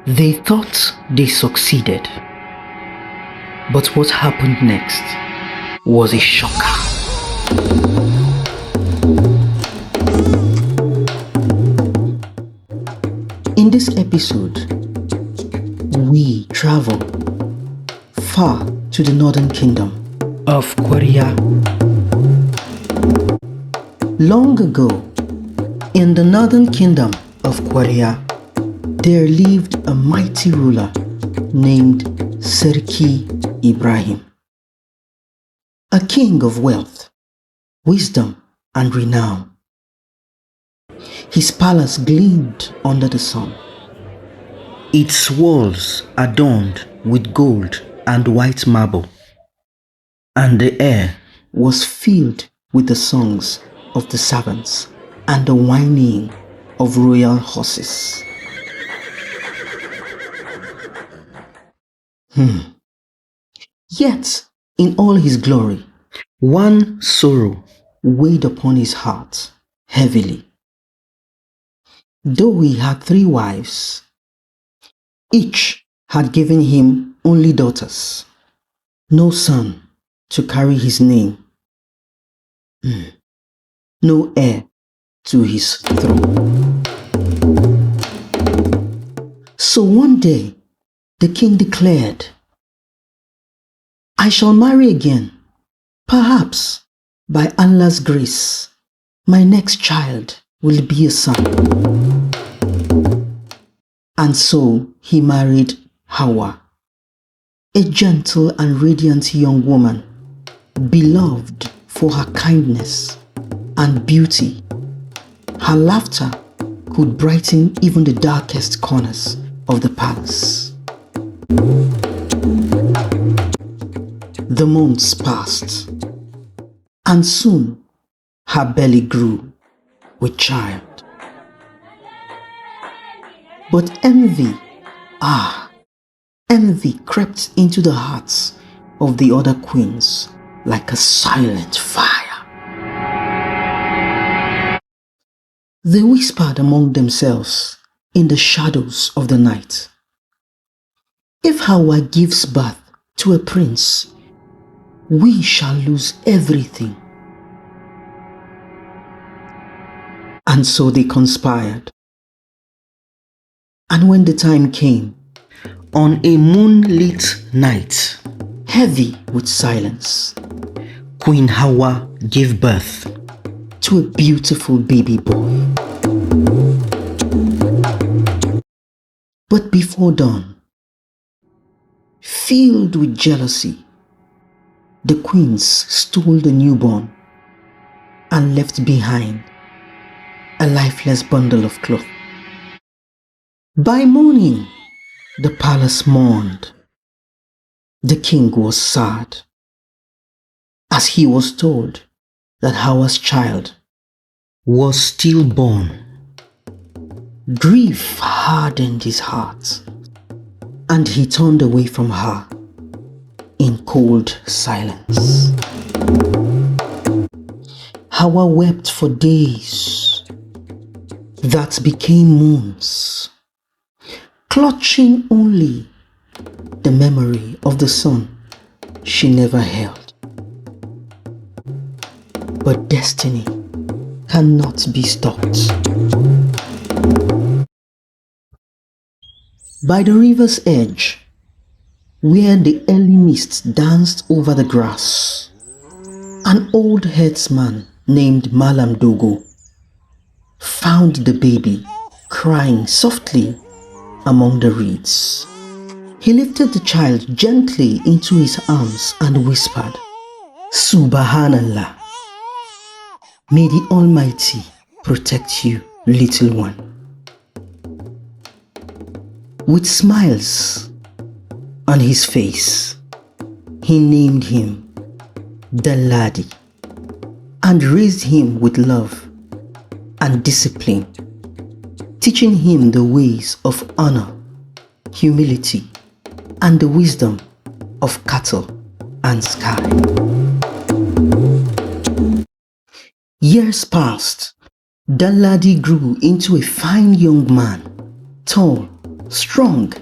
They thought they succeeded, but what happened next was a shocker. In this episode, we travel far to the northern kingdom of Kwarya. Long ago, in the northern kingdom of Kwarya, there lived a mighty ruler named Sarki Ibrahim, a king of wealth, wisdom, and renown. His palace gleamed under the sun, its walls adorned with gold and white marble, and the air was filled with the songs of the servants and the whinnying of royal horses. Yet, in all his glory, one sorrow weighed upon his heart heavily. Though he had 3 wives, each had given him only daughters, no son to carry his name, no heir to his throne. So one day, the king declared, "I shall marry again. Perhaps, by Allah's grace, my next child will be a son." And so he married Hawa, a gentle and radiant young woman, beloved for her kindness and beauty. Her laughter could brighten even the darkest corners of the palace. The months passed, and soon her belly grew with child. But envy crept into the hearts of the other queens like a silent fire. They whispered among themselves in the shadows of the night, "If Hawa gives birth to a prince, we shall lose everything." And so they conspired. And when the time came, on a moonlit night, heavy with silence, Queen Hawa gave birth to a beautiful baby boy. But before dawn, filled with jealousy, the queens stole the newborn and left behind a lifeless bundle of cloth. By morning, the palace mourned. The king was sad, as he was told that Hawa's child was stillborn. Grief hardened his heart, and he turned away from her in cold silence. Hawa wept for days that became moons, clutching only the memory of the son she never held. But destiny cannot be stopped. By the river's edge, where the early mist danced over the grass, an old herdsman named Malam Dogo found the baby crying softly among the reeds. He lifted the child gently into his arms and whispered, "Subhanallah. May the Almighty protect you, little one." With smiles on his face, he named him Dalladi and raised him with love and discipline, teaching him the ways of honor, humility, and the wisdom of cattle and sky. Years passed. Dalladi grew into a fine young man, tall, strong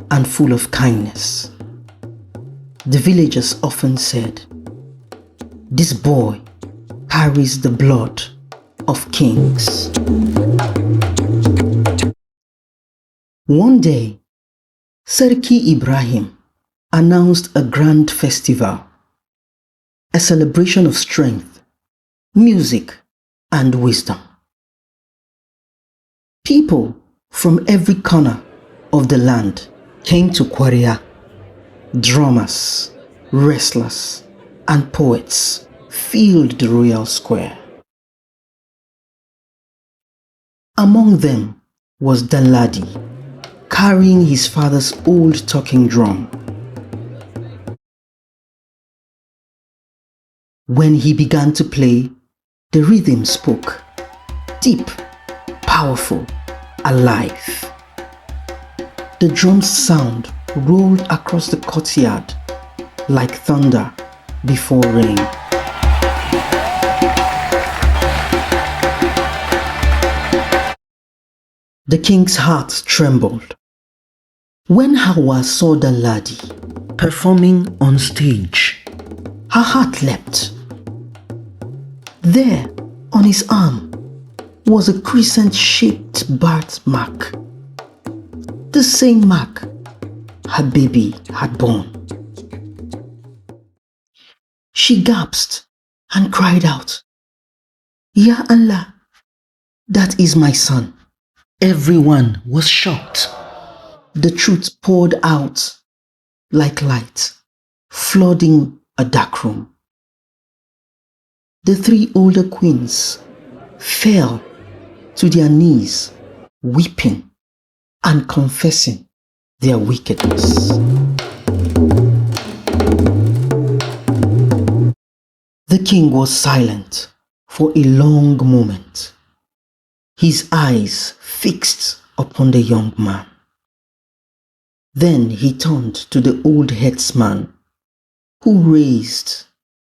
and full of kindness. The villagers often said, "This boy carries the blood of kings." One day, Serki Ibrahim announced a grand festival, a celebration of strength, music, and wisdom. People from every corner of the land came to Kwarya. Drummers, wrestlers, and poets filled the royal square. Among them was Danladi, carrying his father's old talking drum. When he began to play, the rhythm spoke, deep, powerful, alive. The drum's sound rolled across the courtyard like thunder before rain. The king's heart trembled. When Hawa saw Danladi performing on stage, her heart leapt. There, on his arm, was a crescent-shaped birthmark, the same mark her baby had borne. She gasped and cried out, "Ya Allah, that is my son." Everyone was shocked. The truth poured out like light, flooding a dark room. The three older queens fell to their knees, weeping and confessing their wickedness. The king was silent for a long moment, his eyes fixed upon the young man. Then he turned to the old headsman who raised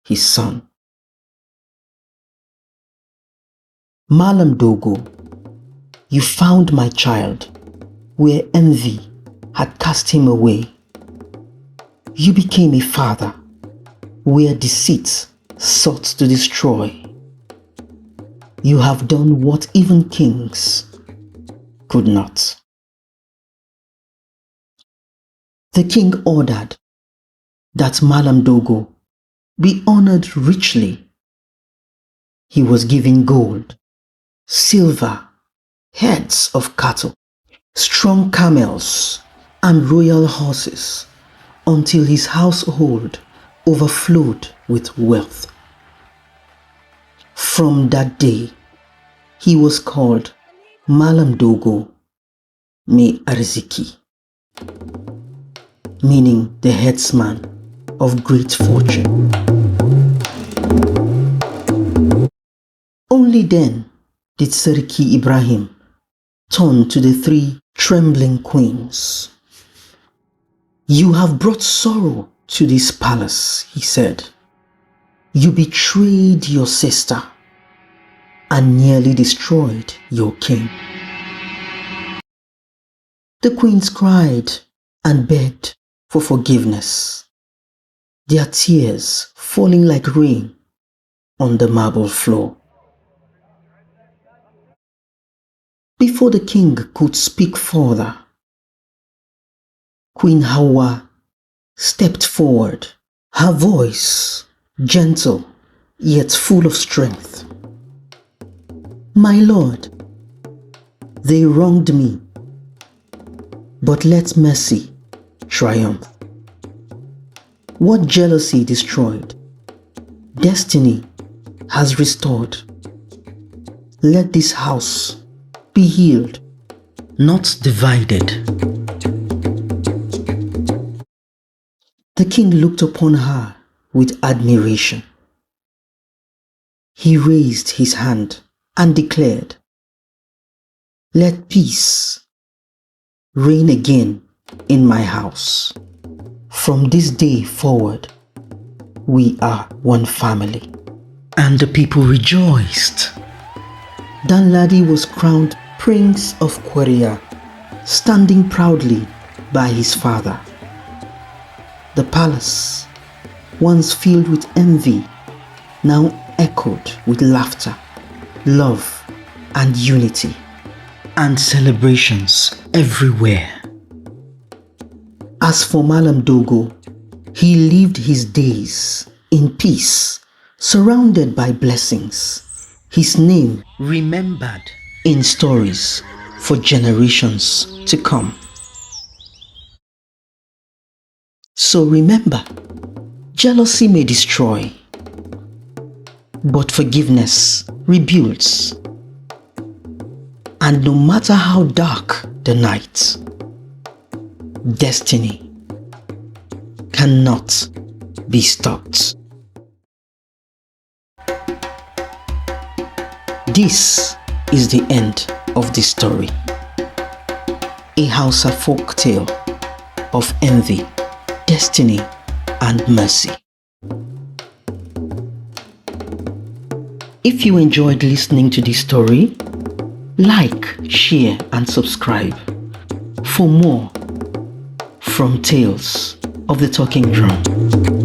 his son. "Malam Dogo, you found my child where envy had cast him away. You became a father where deceit sought to destroy. You have done what even kings could not." The king ordered that Malam Dogo be honored richly. He was given gold, silver, heads of cattle, strong camels, and royal horses until his household overflowed with wealth. From that day, he was called Malam Dogo Me Arziki, meaning the headsman of great fortune. Only then did Serki Ibrahim turn to the three trembling queens. "You have brought sorrow to this palace," he said. "You betrayed your sister and nearly destroyed your king." The queens cried and begged for forgiveness, their tears falling like rain on the marble floor. Before the king could speak further, Queen Hawa stepped forward, her voice gentle yet full of strength. "My lord, they wronged me, but let mercy triumph. What jealousy destroyed, destiny has restored. Let this house be healed, not divided." The king looked upon her with admiration. He raised his hand and declared, "Let peace reign again in my house. From this day forward, we are one family." And the people rejoiced. Danladi was crowned Prince of Kwarya, standing proudly by his father. The palace, once filled with envy, now echoed with laughter, love, and unity, and celebrations everywhere. As for Malam Dogo, he lived his days in peace, surrounded by blessings, his name remembered in stories for generations to come. So remember, jealousy may destroy, but forgiveness rebuilds. And no matter how dark the night, destiny cannot be stopped. This is the end of the story. A Hausa folk tale of envy, destiny, and mercy. If you enjoyed listening to this story, like, share, and subscribe for more from Tales of the Talking Drum.